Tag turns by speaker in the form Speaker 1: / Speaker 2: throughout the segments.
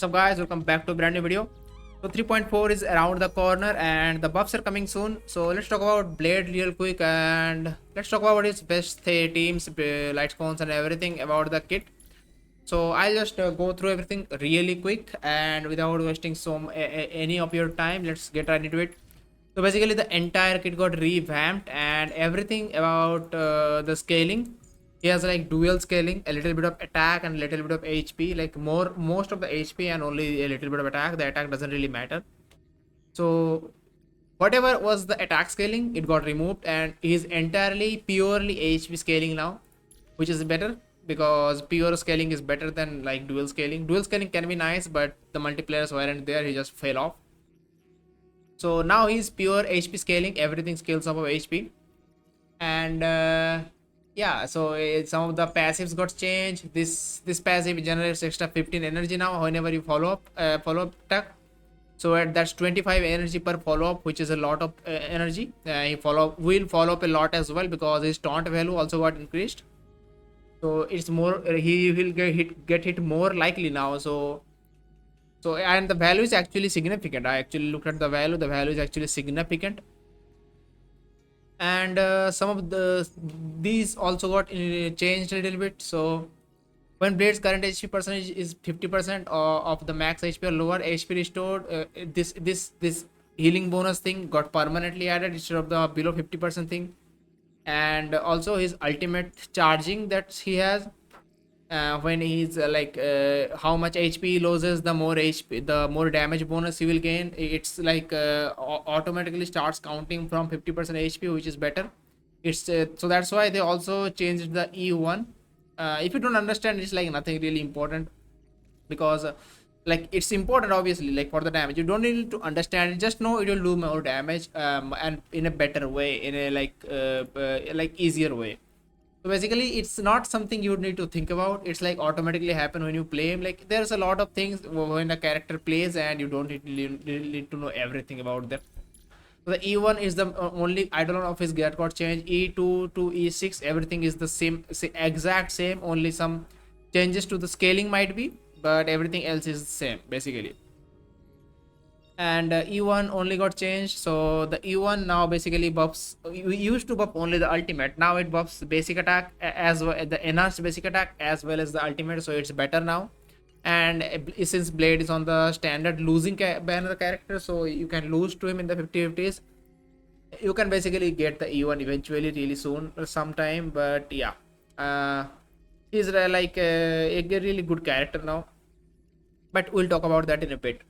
Speaker 1: What's up guys, welcome back to a brand new video. So 3.4 is around the corner and the buffs are coming soon. So let's talk about Blade real quick and let's talk about its best teams, light spawns and everything about the kit. So I'll just go through everything really quick and without wasting any of your time, let's get right into it. So basically the entire kit got revamped and everything about the scaling. He has like dual scaling, a little bit of attack and a little bit of HP, like most of the HP and only a little bit of attack. The attack doesn't really matter. So whatever was the attack scaling, it got removed and is entirely purely HP scaling now, which is better because pure scaling is better than like dual scaling. Dual scaling can be nice, but the multiplayers weren't there, he just fell off. So now he's pure HP scaling, everything scales up of HP. And yeah, so some of the passives got changed. This passive generates extra 15 energy now whenever you follow up attack. So that's 25 energy per follow up, which is a lot of energy. He will follow up a lot as well because his taunt value also got increased. So it's more he will get hit more likely now. So and the value is actually significant. I actually looked at the value. The value is actually significant. And some of these also got changed a little bit. So when Blade's current HP percentage is 50% of the max HP or lower, HP restored, this healing bonus thing got permanently added instead of the below 50% thing. And also his ultimate charging that he has, when he's how much HP he loses, the more damage bonus he will gain. It's like automatically starts counting from 50% HP, which is better. It's so that's why they also changed the E1. If you don't understand, it's like nothing really important because like it's important obviously, like for the damage. You don't need to understand it, just know it will do more damage, and in a better way, in a like easier way. So basically it's not something you would need to think about. It's like automatically happen when you play him. Like there's a lot of things when a character plays and you don't need to know everything about them. So the E1 is the only eidolon of his get got changed. E2 to E6, everything is the same, exact same, only some changes to the scaling might be, but everything else is the same basically. And E1 only got changed. So the E1 now basically buffs. We used to buff only the ultimate, now it buffs basic attack as well, the enhanced basic attack as well as the ultimate, so it's better now. And since Blade is on the standard losing banner character, so you can lose to him in the 50-50s. You can basically get the E1 eventually, really soon or sometime. But yeah, he's like a really good character now, but we'll talk about that in a bit.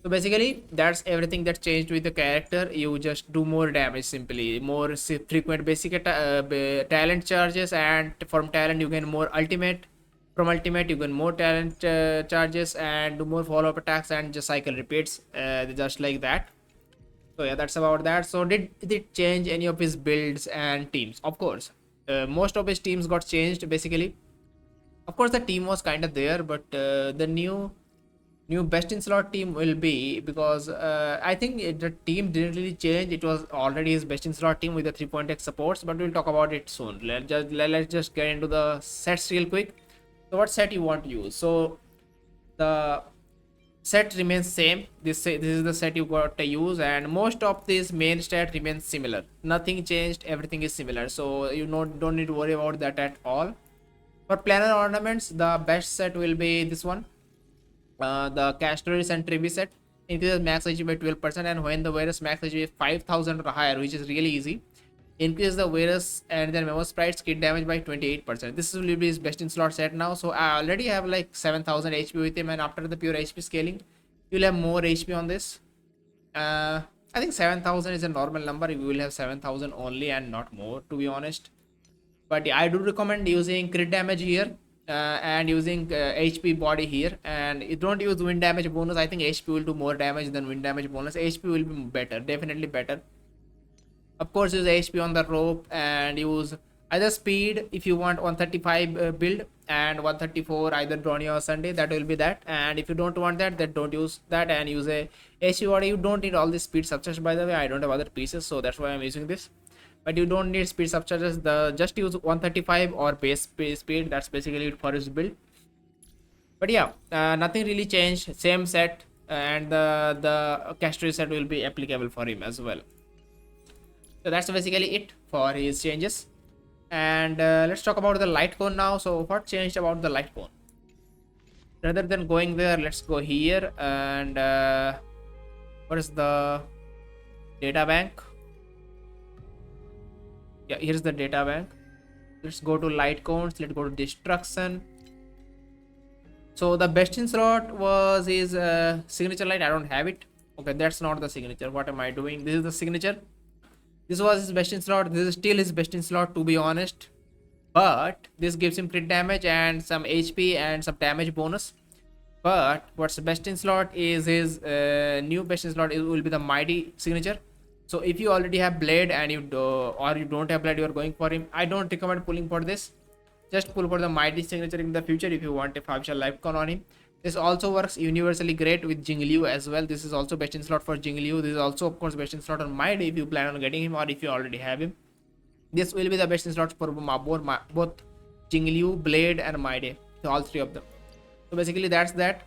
Speaker 1: So basically that's everything that changed with the character. You just do more damage, simply more frequent basic talent charges, and from talent you gain more ultimate. From ultimate you gain more talent charges and do more follow-up attacks, and just cycle repeats just like that. So yeah, that's about that. So did it change any of his builds and teams? Of course, most of his teams got changed basically. Of course the team was kind of there, but the new best in slot team will be, because I think the team didn't really change. It was already his best in slot team with the 3.x supports, but we'll talk about it soon. Let's just get into the sets real quick. So what set you want to use? So the set remains same. This is the set you got to use, and most of this main stat remains similar. Nothing changed, everything is similar, so you don't need to worry about that at all. For planner ornaments, the best set will be this one, the Castorys and Trivi set. Increases max HP by 12%, and when the virus max HP is 5000 or higher, which is really easy, increase the virus and then memo sprites kit damage by 28%. This will be his best in slot set now. So I already have like 7000 HP with him, and after the pure HP scaling you'll have more HP on this. I think 7000 is a normal number. You will have 7000 only and not more, to be honest. But yeah, I do recommend using crit damage here, and using HP body here, and you don't use wind damage bonus. I think HP will do more damage than wind damage bonus. HP will be better, definitely better. Of course, use HP on the rope, and use either speed if you want 135 build, and 134 either Brony or Sunday. That will be that. And if you don't want that, then don't use that and use a HP body. You don't need all the speed subcharge, by the way. I don't have other pieces, so that's why I'm using this. But you don't need speed subcharges. Just use 135 or base speed. That's basically it for his build. But yeah, nothing really changed, same set, and the caster set will be applicable for him as well. So that's basically it for his changes. And let's talk about the light cone now. So what changed about the light cone? Rather than going there, let's go here. And what is the data bank? Yeah, here's the data bank. Let's go to light cones. Let's go to destruction. So the best in slot was his signature light. I don't have it. Okay, that's not the signature. What am I doing? This is the signature. This was his best in slot. This is still his best in slot, to be honest. But this gives him crit damage and some HP and some damage bonus. But what's best in slot is his new best in slot. It will be the mighty signature. So if you already have blade and you do, or you don't have blade, you are going for him. I don't recommend pulling for this. Just pull for the mighty signature in the future if you want a 5-star life con on him. This also works universally great with Jingliu as well. This is also best in slot for Jingliu. This is also of course best in slot on mighty if you plan on getting him or if you already have him. This will be the best in slots for both Jingliu, blade and mighty. So all three of them. So basically that's that.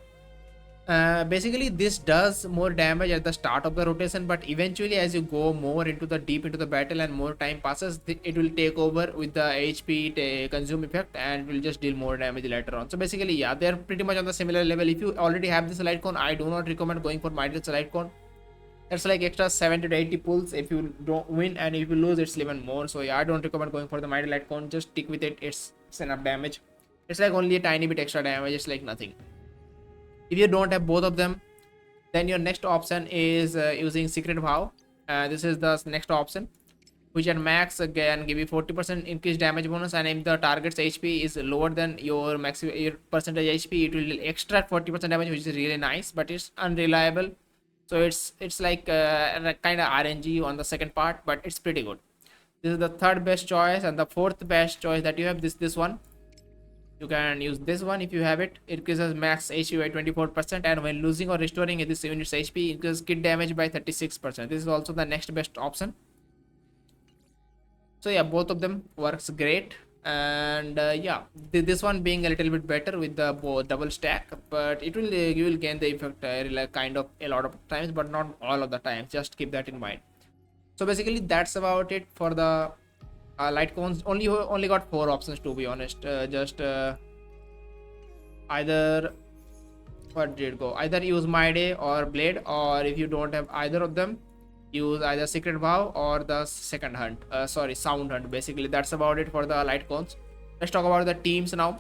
Speaker 1: Basically this does more damage at the start of the rotation, but eventually as you go more into the deep into the battle and more time passes, it will take over with the HP consume effect and will just deal more damage later on. So basically yeah, they're pretty much on the similar level. If you already have this light cone, I do not recommend going for mighty light cone. That's like extra 70 to 80 pulls if you don't win, and if you lose it's even more. So yeah, I don't recommend going for the mighty light cone. Just stick with it. It's enough damage. It's like only a tiny bit extra damage. It's like nothing. If you don't have both of them, then your next option is using secret vow. This is the next option, which at max again give you 40% increased damage bonus, and if the target's HP is lower than your your percentage HP, it will extract 40% damage, which is really nice, but it's unreliable. So it's like kind of RNG on the second part, but it's pretty good. This is the third best choice, and the fourth best choice that you have this one. You can use this one if you have it. It increases max HP by 24%, and when losing or restoring this unit's HP, it increases kit damage by 36%. This is also the next best option. So yeah, both of them works great. And yeah, this one being a little bit better with the double stack, but it will you will gain the effect like kind of a lot of times, but not all of the times. Just keep that in mind. So basically that's about it for the light cones. Only got 4 options, to be honest. Just either what did it go? Either use my day or blade, or if you don't have either of them, use either secret vow or the second hunt. Sound hunt. Basically that's about it for the light cones. Let's talk about the teams now.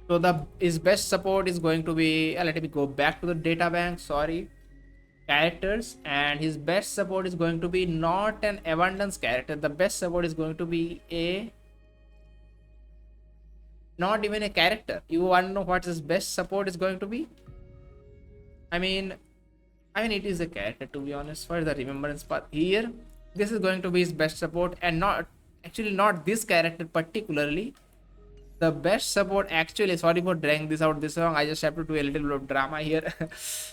Speaker 1: So his best support is going to be let me go back to the data bank. Sorry, characters, and his best support is going to be not an abundance character. The best support is going to be not even a character. You want to know what his best support is going to be? I mean it is a character, to be honest. For the remembrance part here, this is going to be his best support, and not this character particularly. The best support actually, sorry for dragging this out this long, I just have to do a little bit of drama here.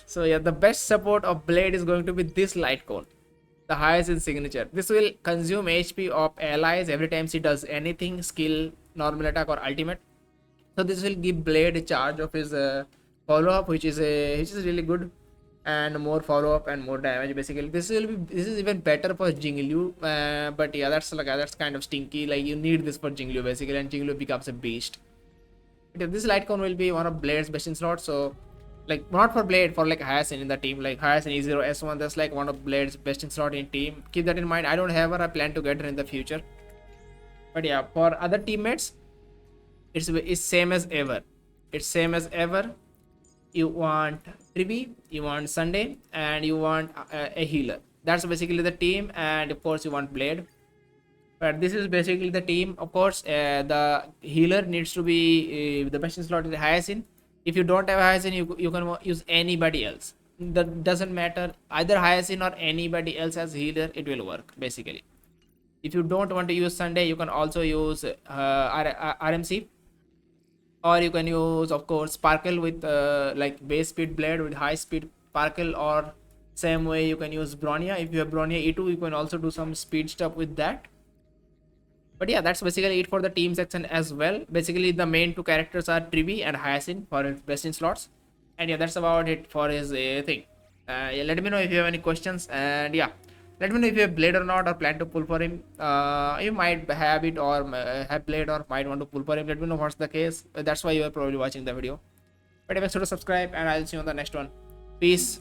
Speaker 1: So yeah, the best support of blade is going to be this light cone, the highest in signature. This will consume HP of allies every time she does anything, skill, normal attack or ultimate. So this will give blade a charge of his follow-up, which is really good, and more follow-up and more damage. Basically this is even better for Jingliu, but yeah, that's kind of stinky. Like you need this for Jingliu basically, and Jingliu becomes a beast. But this light cone will be one of Blade's best in slot. So like not for Blade, for like Hyacinth in the team, like Hyacinth E0 S1, that's like one of Blade's best in slot in team. Keep that in mind. I don't have her. I plan to get her in the future. But yeah, for other teammates, it's same as ever. It's same as ever. You want Trivi, you want Sunday, and you want a healer. That's basically the team, and of course you want Blade. But this is basically the team. Of course the healer needs to be the best in slot is Hyacinth. If you don't have Hyacinth, you can use anybody else. That doesn't matter. Either Hyacinth or anybody else as healer, it will work basically. If you don't want to use Sunday, you can also use RMC, or you can use of course Sparkle with like base speed blade with high speed Sparkle, or same way you can use Bronya. If you have Bronya E2, you can also do some speed stuff with that. But yeah, that's basically it for the team section as well. Basically, the main two characters are Trivi and Hyacinth for his best in slots. And yeah, that's about it for his thing. Yeah, let me know if you have any questions. And yeah, let me know if you have Blade or not, or plan to pull for him. You might have it, or have Blade, or might want to pull for him. Let me know what's the case. That's why you are probably watching the video. But make sure to subscribe, and I'll see you on the next one. Peace.